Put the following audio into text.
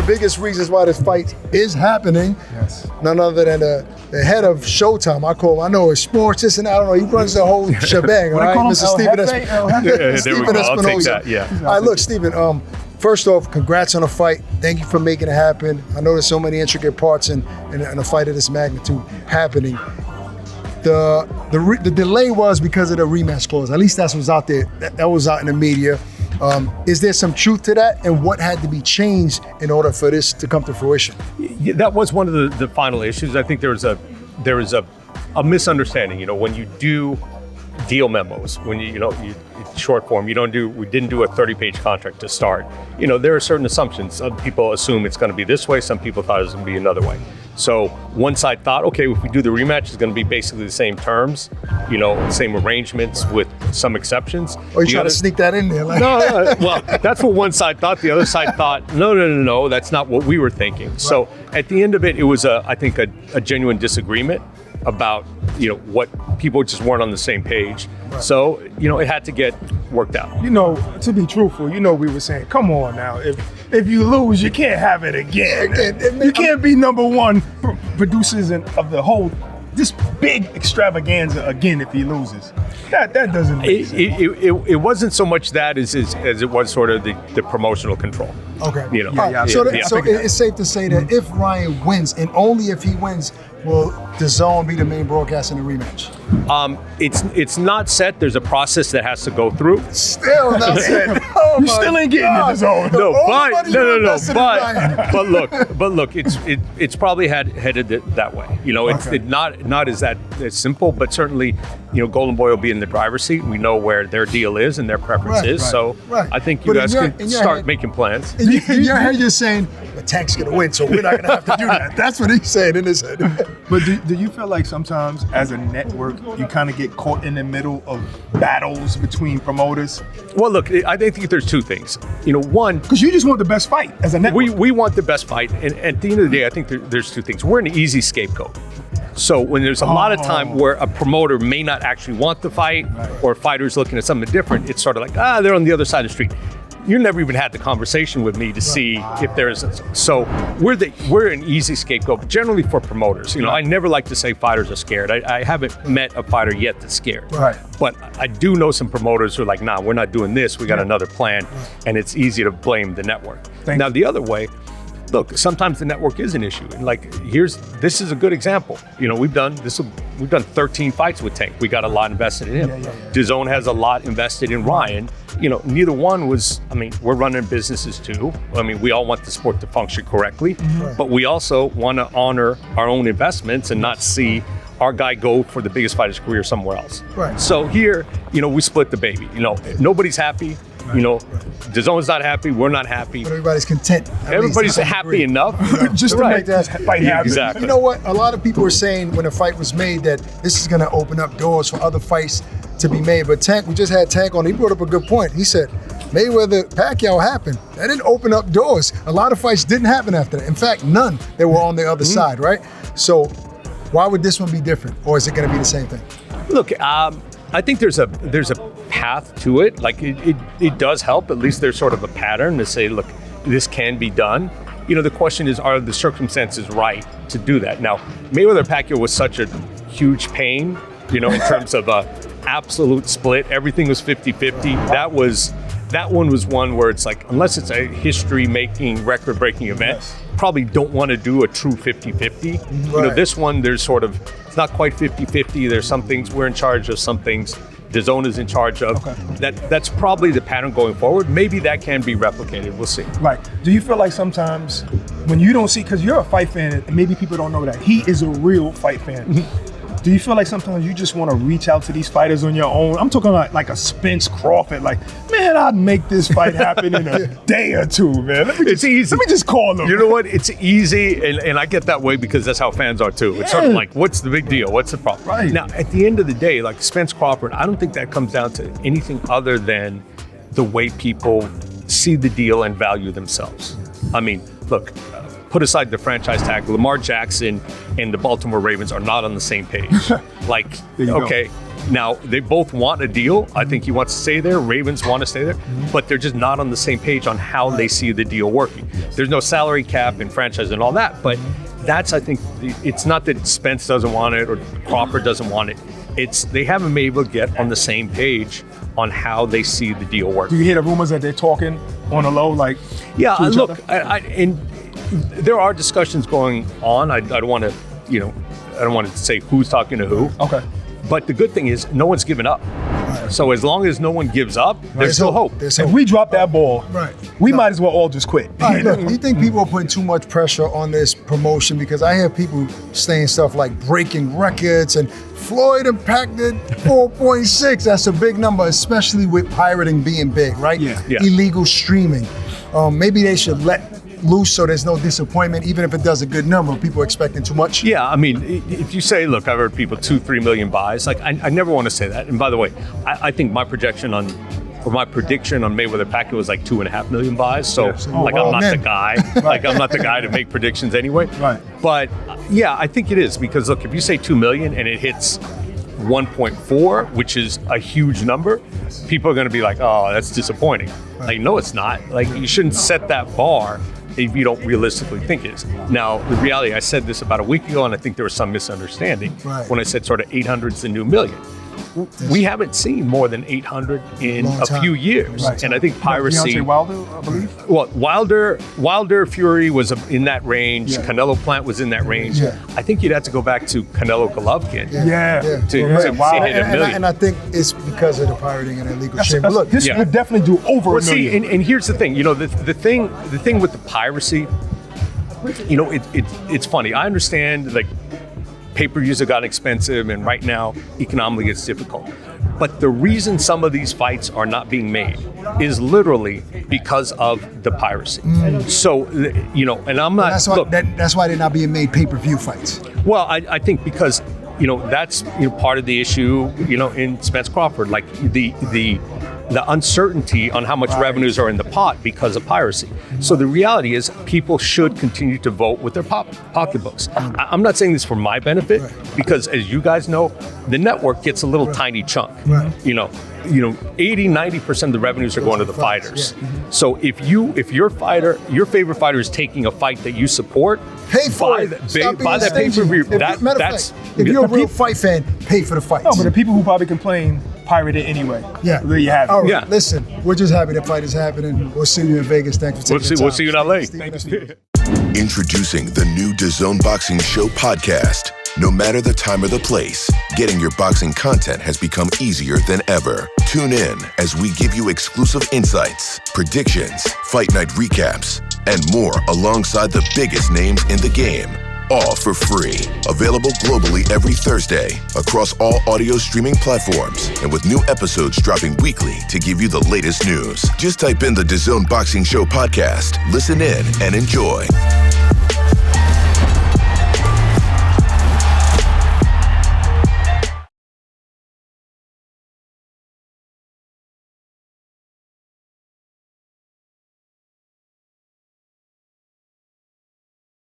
biggest reasons why this fight is happening. Yes. None other than the head of Showtime. I know it's sports, this and that. I don't know. He runs the whole shebang, all right? Mr. Stephen Espinosa. Yeah. All right, look, Stephen, first off, congrats on the fight. Thank you for making it happen. I know there's so many intricate parts in a fight of this magnitude happening. The delay was because of the rematch clause. At least that's what's out there. That was out in the media. Is there some truth to that? And what had to be changed in order for this to come to fruition? Yeah, that was one of the final issues. I think there was a misunderstanding. You know, when you do deal memos, when you short form, we didn't do a 30-page contract to start. You know, there are certain assumptions. Some people assume it's going to be this way. Some people thought it was going to be another way. So one side thought, okay, if we do the rematch, it's going to be basically the same terms, same arrangements with some exceptions. Or you trying to sneak that in there? Like. No, well, that's what one side thought. The other side thought, no, that's not what we were thinking. Right. So at the end of it, it was, I think, a genuine disagreement about, what people just weren't on the same page. Right. So, it had to get worked out. To be truthful, we were saying, come on now, if you lose, you can't have it again. You can't be number one producers of the whole, this big extravaganza again if he loses. That doesn't make sense. It wasn't so much that as it was sort of the promotional control. Okay. So it's safe to say that if Ryan wins, and only if he wins, will DAZN be the main broadcast in the rematch? It's not set. There's a process that has to go through. Still not set. You still ain't getting it, DAZN. But look, it's probably headed that way. It's not as that as simple, but certainly, Golden Boy will be in the driver's seat. We know where their deal is and their preference is. So I think you guys can start making plans. In your head, you're saying, but Tank's going to win, so we're not going to have to do that. That's what he's saying in his head. But do you feel like sometimes as a network, you kind of get caught in the middle of battles between promoters? Well, look, I think there's two things. One, because you just want the best fight as a network. We want the best fight, and at the end of the day, I think there's two things. We're an easy scapegoat. So when there's a lot of time where a promoter may not actually want the fight, or a fighter's looking at something different, it's sort of like, they're on the other side of the street. You never even had the conversation with me to see if there is. So we're an easy scapegoat, generally for promoters. I never like to say fighters are scared. I haven't met a fighter yet that's scared. Right. But I do know some promoters who are like, nah, we're not doing this. We got another plan, and it's easy to blame the network. Now the other way, look, sometimes the network is an issue. And this is a good example. We've done 13 fights with Tank. We got a lot invested in him. DAZN has a lot invested in Ryan. Neither one was, we're running businesses too. We all want the sport to function correctly, but we also want to honor our own investments and not see our guy go for the biggest fight of his career somewhere else. Right. So here, we split the baby. Nobody's happy. DAZN's not happy. We're not happy. But everybody's content. Everybody's happy enough. Just to make that fight happen. Exactly. You know what? A lot of people were saying when the fight was made that this is going to open up doors for other fights to be made. But Tank, we just had Tank on. He brought up a good point. He said, Mayweather-Pacquiao happened. That didn't open up doors. A lot of fights didn't happen after that. In fact, none that were on the other side, right? So why would this one be different? Or is it going to be the same thing? Look, I think there's a path to it. Like it does help. At least there's sort of a pattern to say, look, this can be done. The question is, are the circumstances right to do that? Now, Mayweather-Pacquiao was such a huge pain, in terms of a absolute split. Everything was 50-50. That one was one where it's like, unless it's a history-making, record-breaking event, probably don't want to do a true 50-50. Right. This one, there's sort of, it's not quite 50-50. There's some things we're in charge of, some things DAZN is in charge of. Okay. That's probably the pattern going forward. Maybe that can be replicated. We'll see. Right. Do you feel like sometimes when you don't see, because you're a fight fan, and maybe people don't know that, he is a real fight fan. Do you feel like sometimes you just want to reach out to these fighters on your own? I'm talking like a Spence Crawford, like, man, I'd make this fight happen in a day or two, man. It's easy. Let me just call them. You know what? It's easy, and I get that way because that's how fans are too. It's sort of like, what's the big deal? What's the problem? Right. Now, at the end of the day, like Spence Crawford, I don't think that comes down to anything other than the way people see the deal and value themselves. Look, put aside the franchise tag, Lamar Jackson and the Baltimore Ravens are not on the same page. Okay, Now, they both want a deal. I think he wants to stay there. Ravens want to stay there, but they're just not on the same page on how they see the deal working. There's no salary cap and franchise and all that, but that's, I think, it's not that Spence doesn't want it or Crawford doesn't want it. It's they haven't been able to get on the same page on how they see the deal work. Do you hear the rumors that they're talking on the low, like? Yeah, to each look, other? and there are discussions going on. I don't want to, I don't want to say who's talking to who. Okay. But the good thing is, no one's given up. So as long as no one gives up, there's still hope. There's If hope. we drop that ball, we might as well all just quit. All right, look, do you think people are putting too much pressure on this promotion? Because I hear people saying stuff like breaking records and Floyd impacted 4.6. That's a big number, especially with pirating being big, right? Yeah. Illegal streaming. Maybe they should let loose so there's no disappointment, even if it does a good number. People are expecting too much. Yeah, I mean, if you say, look, I've heard people 2-3 million buys, like I never want to say that. And by the way, I think my prediction on Mayweather Pacquiao was like 2.5 million buys. So I'm not the guy. Like I'm not the guy to make predictions anyway. Right. But yeah, I think it is because look, if you say 2 million and it hits 1.4, which is a huge number, people are going to be like, oh, that's disappointing. Like, no, it's not. Like, you shouldn't set that bar if you don't realistically think it is. Now, the reality, I said this about a week ago, and I think there was some misunderstanding when I said sort of 800's the new million. We haven't seen more than 800 in a few years. Right. And I think piracy... Deontay Wilder, I believe? Well, Wilder Fury was in that range. Yeah. Canelo Plant was in that range. Yeah. I think you'd have to go back to Canelo Golovkin Yeah. to see hit a million. And I think it's because of the pirating and illegal streaming. But look, This would definitely do over a million. See, and here's the thing. The thing with the piracy, it's funny. I understand, like, pay-per-views have gotten expensive, and right now, economically, it's difficult. But the reason some of these fights are not being made is literally because of the piracy. So, and I'm not. That's why they're not being made pay-per-view fights. Well, I think because that's part of the issue. In Spence Crawford, like the uncertainty on how much revenues are in the pot because of piracy. So the reality is people should continue to vote with their pocketbooks. I'm not saying this for my benefit because, as you guys know, the network gets a little tiny chunk. 80-90% of the revenues are going to the fighters. So if your favorite fighter is taking a fight that you support, pay for it. Buy that pay-per-view. If you're a real fight fan, pay for the fights. No, but the people who probably complain pirate it anyway. Yeah. There you have it. All right, Yeah. listen, we're just happy the fight is happening. We'll see you in Vegas. Thanks for taking the time. We'll see you in LA. Introducing the new DAZN Boxing Show podcast. No matter the time or the place, getting your boxing content has become easier than ever. Tune in as we give you exclusive insights, predictions, fight night recaps, and more alongside the biggest names in the game. All for free. Available globally every Thursday across all audio streaming platforms and with new episodes dropping weekly to give you the latest news. Just type in the DAZN Boxing Show podcast, listen in, and enjoy.